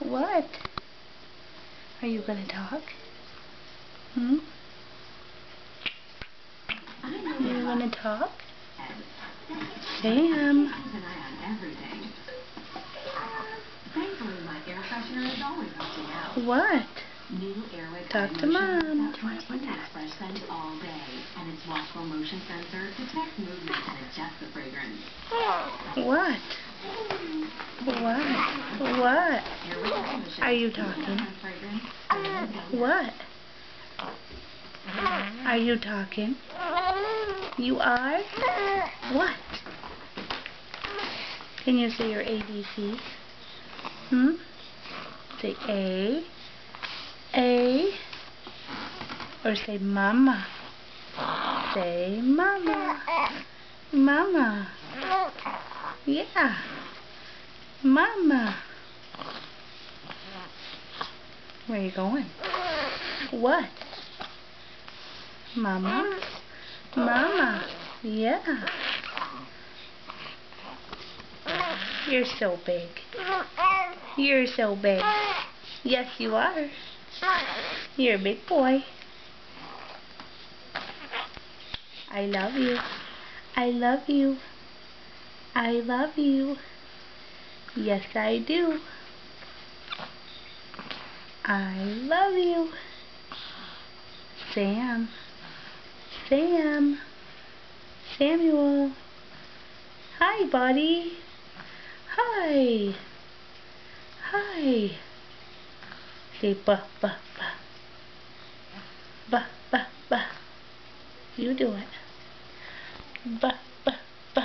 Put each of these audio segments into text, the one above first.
What? Are you gonna talk? Hmm? You gonna talk? Sam. What? Talk to Mom. All day, and its watchful motion sensor detects movement and adjusts the fragrance. What? What? What? Are you talking? What? Are you talking? You are? What? Can you say your ABCs? Hmm? Say A, or say Mama. Say Mama. Mama. Yeah. Mama. Where are you going? What? Mama. Mama. Yeah. You're so big. You're so big. Yes, you are. You're a big boy. I love you. I love you. I love you. Yes, I do. I love you. Sam. Sam. Samuel. Hi, buddy. Hi. Hi. Say ba ba ba. Ba ba ba. You do it. Ba ba ba.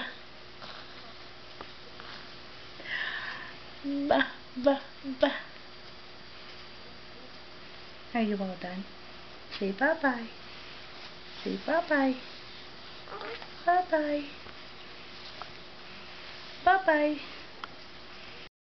Ba ba ba. Are you all done? Say bye-bye. Say bye-bye. Bye-bye. Bye-bye.